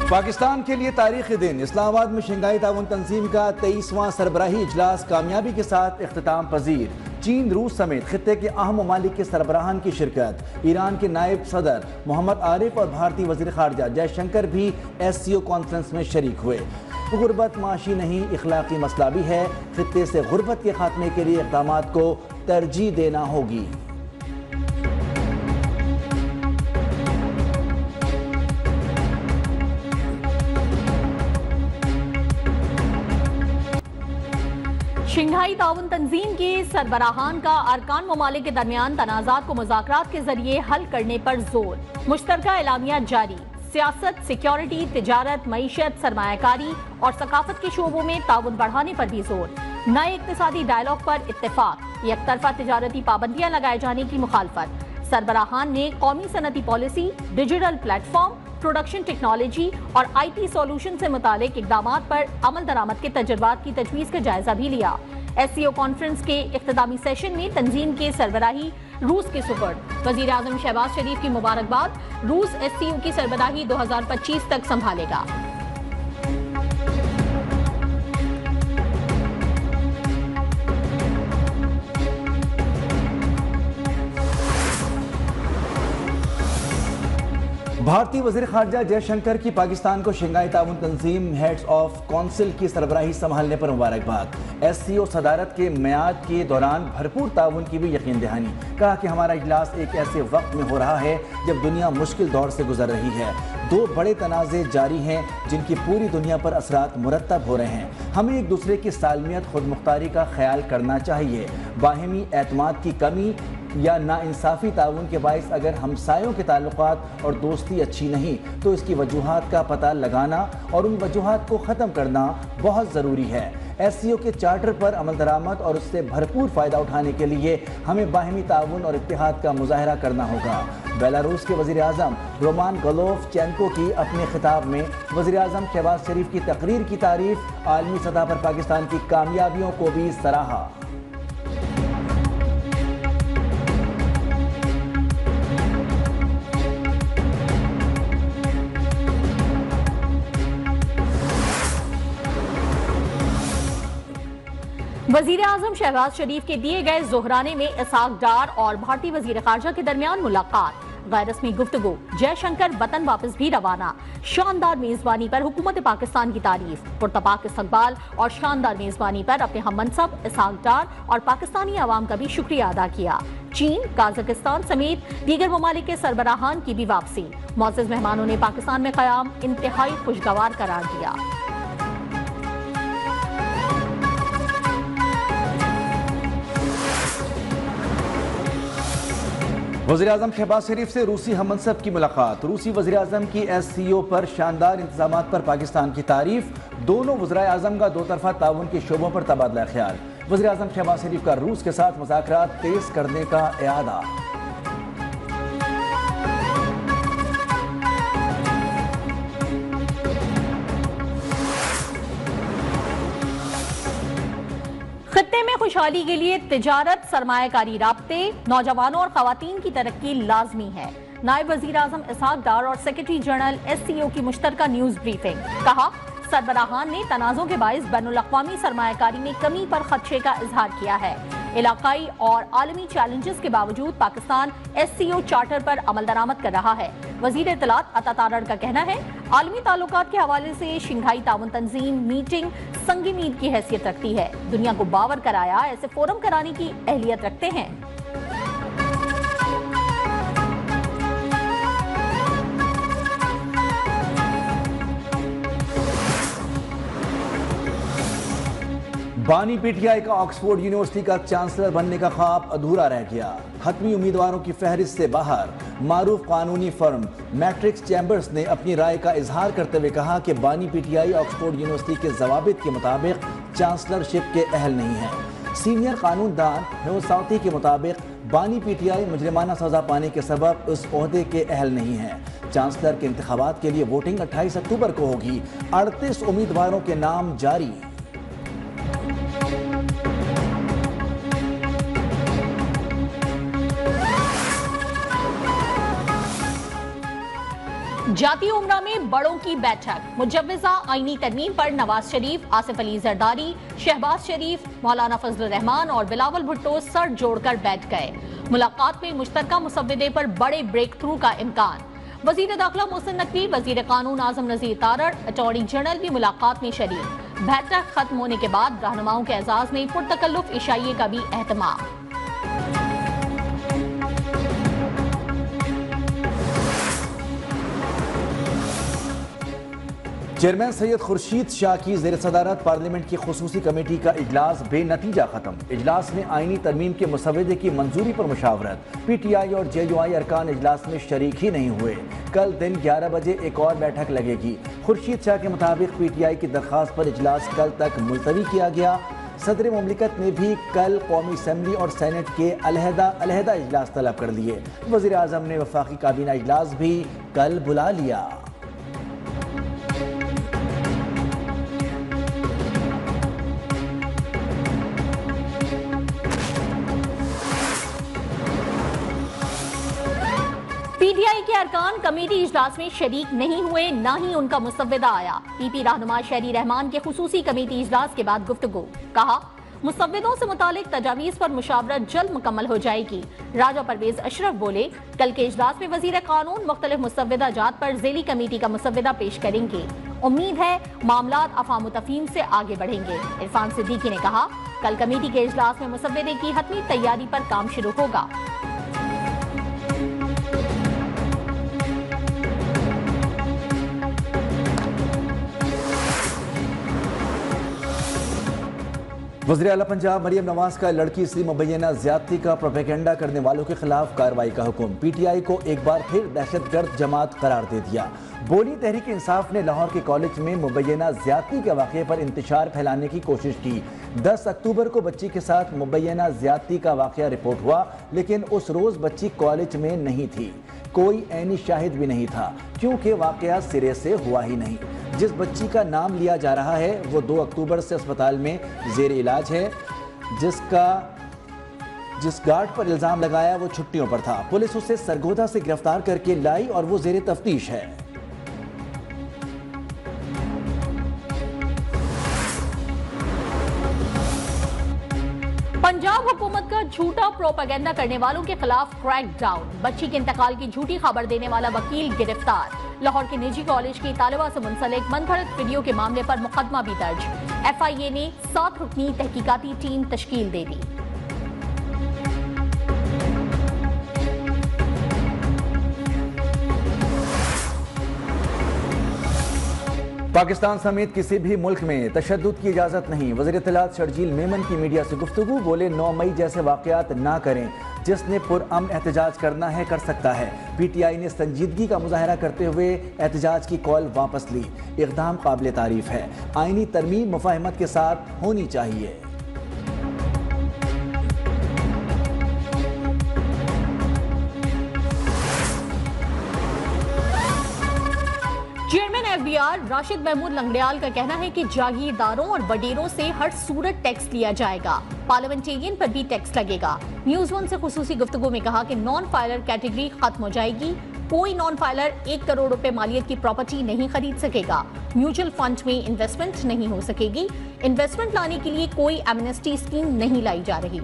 पाकिस्तान के लिए तारीखी दिन। इस्लामाबाद में शंघाई ताउन तंजीम का 23वां सरबराही इजलास कामयाबी के साथ इख्तिताम पजीर। चीन, रूस समेत खित्ते के अहम ममालिक के सरबराहान की शिरकत। ईरान के नायब सदर मोहम्मद आरिफ और भारतीय वजीर खारजा जयशंकर भी SCO कॉन्फ्रेंस में शरीक हुए। गुर्बत माशी नहीं, इखलाकी मसला भी है। खित्ते से गुर्बत के खात्मे के लिए इक़दाम को तरजीह देना होगी। शंघाई ताउन तंजीम के सरबराहान का अरकान ममालिक के दरमियान तनाज़ात को मुज़ाकरात के जरिए हल करने पर जोर। मुश्तरका एलामिया जारी। सियासत, सिक्योरिटी, तिजारत, मईशत, सरमायाकारी और सकाफत के शोबों में ताउन बढ़ाने पर भी जोर। नए इक्तिसादी डायलॉग पर इत्तेफाक। एक तरफा तिजारती पाबंदियां लगाए जाने की मुखालफत। सरबराहान ने कौमी सनती policy, digital platform, production technology और IT सॉल्यूशन से मुतालिक इक़दामात पर अमल दरामद के तजुर्बात की तजवीज़ का जायजा भी लिया। SCO कॉन्फ्रेंस के इख्तितामी सेशन में तंजीम के सरबराही रूस के सुपुर्द। वज़ीर आज़म शहबाज शरीफ की मुबारकबाद। रूस SCO की सरबराही 2025 तक संभालेगा। भारतीय वज़ीर खारजा जयशंकर की पाकिस्तान को शंघाई ताउन तंजीम हेड्स ऑफ काउंसिल की सरबराही संभालने पर मुबारकबाद। SCO सदारत के मियाद के दौरान भरपूर ताउन की भी यकीन दहानी। कहा कि हमारा इजलास एक ऐसे वक्त में हो रहा है जब दुनिया मुश्किल दौर से गुजर रही है। दो बड़े तनाज़े जारी हैं जिनकी पूरी दुनिया पर असरात मुरतब हो रहे हैं। हमें एक दूसरे की सालमियत, खुद मुख्तारी का ख्याल करना चाहिए। बाहिमी एतमाद की कमी या नाइंसाफ़ी ताउन के बाइस अगर हमसायों के ताल्लुकात और दोस्ती अच्छी नहीं तो इसकी वजूहात का पता लगाना और उन वजूहात को ख़त्म करना बहुत ज़रूरी है। SCO के चार्टर पर अमल दरामद और उससे भरपूर फ़ायदा उठाने के लिए हमें बाहिमी ताउन और इत्तेहाद का मुजाहरा करना होगा। बेलारूस के वज़ीर आज़म रोमान गोलोवचेंको की अपने खिताब में वज़ीर आज़म शहबाज शरीफ की तकरीर की तारीफ, आलमी सतह पर पाकिस्तान की कामयाबियों को भी सराहा। वज़ीर आज़म शहबाज शरीफ के दिए गए ज़ोहराने में इसहाक डार और भारतीय वज़ीर खारजा के दरमियान मुलाकात। गैर रस्मी गुफ्तगू। जयशंकर वतन वापस भी रवाना। शानदार मेजबानी पर हुकूमत पाकिस्तान की तारीफ। पुरतपाक इस्तकबाल और शानदार मेजबानी पर अपने हम मनसब इसहाक डार और पाकिस्तानी अवाम का भी शुक्रिया अदा किया। चीन, काज़ाकिस्तान समेत दीगर ममालिक के सरबराहान की भी वापसी। मुअज़्ज़ज़ मेहमानों ने पाकिस्तान में क़याम इंतहाई खुशगवार करार दिया। वज़ीर आज़म शहबाज शरीफ से रूसी हममनसब की मुलाकात। रूसी वज़ीर आज़म की SCO पर शानदार इंतज़ामात पर पाकिस्तान की तारीफ। दोनों वज़राए आज़म का दो तरफ़ा ताउन के शोबों पर तबादला ख्याल। वज़ीर आज़म शहबाज शरीफ का रूस के साथ मुज़ाकरात तेज़ करने का इरादा। खत्ते में खुशहाली के लिए तिजारत, सरमायाकारी राब्ते, नौजवानों और खवातीन की तरक्की लाजमी है। नायब वज़ीर आज़म इसहाक डार और सेक्रेटरी जनरल SCO की मुश्तरका न्यूज़ ब्रीफिंग। कहा, सरबराहान ने तनाज़ों के बाइस बैनुल-अक़वामी सरमायाकारी में कमी पर खदशे का इजहार किया है। इलाकाई और आलमी चैलेंजेस के बावजूद पाकिस्तान SCO चार्टर पर अमल दरामद कर रहा है। वज़ीर इत्तलात अता तारड़ का कहना है, आलमी ताल्लुकात के हवाले से शंघाई ताउन तंजीम मीटिंग संगी मील की हैसियत रखती है। दुनिया को बावर कराया ऐसे फोरम कराने की अहलियत रखते हैं। बानी PTI का ऑक्सफोर्ड यूनिवर्सिटी का चांसलर बनने का ख्वाब अधूरा रह गया। खत्मी उम्मीदवारों की फहरिस्त से बाहर। मारूफ कानूनी फर्म मैट्रिक्स चैम्बर्स ने अपनी राय का इजहार करते हुए कहा कि बानी PTI ऑक्सफोर्ड यूनिवर्सिटी के जवाबित के मुताबिक चांसलरशिप के अहल नहीं है। सीनियर कानूनदान मेहुल साउथी के मुताबिक बानी PTI मुजरिमाना सजा पाने के सबब उस ओहदे के अहल नहीं है। चांसलर के इंतखाबात के लिए वोटिंग 28 अक्टूबर को होगी। 38 उम्मीदवारों के नाम जारी। जाती उमरा में बड़ों की बैठक। मुजव्विजा आईनी तरमीम पर नवाज शरीफ, आसिफ अली जरदारी, शहबाज शरीफ, मौलाना फजल रहमान और बिलावल भुट्टो सर जोड़कर बैठ गए। मुलाकात में मुश्तरका मुसव्विदे पर बड़े ब्रेक थ्रू का इम्कान। वजीर दाखिला मोहसिन नकवी, वजीर कानून आजम नजीर तारड़, अटॉर्नी जनरल भी मुलाकात में शरीक। बैठक खत्म होने के बाद रहनुमाओं के एजाज में पुरतकल्लुफ इशाइये का भी एहतमाम। चेयरमैन सैयद खुर्शीद शाह की ज़ेर सदारत पार्लियामेंट की खुसूसी कमेटी का इजलास बेनतीजा खत्म। इजलास में आईनी तरमीम के मुसव्वदे की मंजूरी पर मुशावरत। PTI और JUI अरकान इजलास में शरीक ही नहीं हुए। कल दिन 11 बजे एक और बैठक लगेगी। खुर्शीद शाह के मुताबिक PTI की दरख्वास्त पर इजलास कल तक मुलतवी किया गया। सदर मुमलिकत ने भी कल कौमी असम्बली और सेनेट के अलहदा इजलास तलब कर लिए। वज़ीर आज़म ने वफाकी काबीना इजलास भी कल बुला लिया। PTI के अरकान कमेटी इजलास में शरीक नहीं हुए, न ही उनका मुसव्विदा आया। PP रहनुमा शहरी रहमान के खुसूसी कमेटी इजलास के बाद गुफ्तगू। कहा, मुसव्विदों से मुतालिक तजावीज़ पर मुशावरत जल्द मुकम्मल हो जाएगी। राजा परवेज अशरफ बोले, कल के इजलास में वजीर कानून मुख्तलिफ मुसव्विदा जात पर ज़ेली कमेटी का मुसव्विदा पेश करेंगे। उम्मीद है मामलात अफ़ाम तफ़हीम से आगे बढ़ेंगे। इरफान सिद्दीकी ने कहा, कल कमेटी के इजलास में मुसव्विदे की हतमी तैयारी पर काम शुरू होगा। वज़ीर आला पंजाब मरियम नवाज का लड़की से मुबैना ज्यादती का प्रोपेगेंडा करने वालों के खिलाफ कार्रवाई का हुक्म। PTI को एक बार फिर दहशतगर्द जमात करार दे दिया। बोली तहरीक इंसाफ ने लाहौर के कॉलेज में मुबैना ज्यादती के वाक़े पर इंतशार फैलाने की कोशिश की। 10 अक्टूबर को बच्ची के साथ मुबैना ज्यादती का वाक़या रिपोर्ट हुआ, लेकिन उस रोज़ बच्ची कॉलेज में नहीं थी। कोई ऐनी शाहिद भी नहीं था, क्योंकि वाक़या सिरे से हुआ ही नहीं। जिस बच्ची का नाम लिया जा रहा है वो 2 अक्टूबर से अस्पताल में जेर इलाज है। जिस गार्ड पर इल्ज़ाम लगाया वो छुट्टियों पर था। पुलिस उसे सरगोदा से गिरफ्तार करके लाई और वो जेर तफ्तीश है। पंजाब हुकूमत का झूठा प्रोपेगेंडा करने वालों के खिलाफ क्रैकडाउन। बच्ची के इंतकाल की झूठी खबर देने वाला वकील गिरफ्तार। लाहौर के निजी कॉलेज की तालिबा से मुंसलिक मनगढ़ंत वीडियो के मामले पर मुकदमा भी दर्ज। FIA ने 7 रुकनी तहकीकाती टीम तश्कील दे दी। पाकिस्तान समेत किसी भी मुल्क में तशद्दुद की इजाज़त नहीं। वज़ीर इत्तलात शर्जील मेमन की मीडिया से गुफ्तगू। बोले, 9 मई जैसे वाक़यात ना करें। जिसने पुरअमन एहतजाज करना है कर सकता है। PTI ने संजीदगी का मुजाहरा करते हुए एहतजाज की कॉल वापस ली। इक़दाम काबिल तारीफ है। आईनी तरमीम मुफ़ाहमत के साथ होनी चाहिए। चेयरमैन FBR राशिद महमूद लंगड़ियाल का कहना है कि जागीरदारों और वडेरों से हर सूरत टैक्स लिया जाएगा। पार्लियामेंटेरियन पर भी टैक्स लगेगा। न्यूज़ 1 से खुसूसी गुफ्तगू में कहा कि नॉन फाइलर कैटेगरी खत्म हो जाएगी। कोई नॉन फाइलर 1 करोड़ रुपए मालियत की प्रॉपर्टी नहीं खरीद सकेगा। म्यूचुअल फंड में इन्वेस्टमेंट नहीं हो सकेगी। इन्वेस्टमेंट लाने के लिए कोई एमनेस्टी स्कीम नहीं लाई जा रही।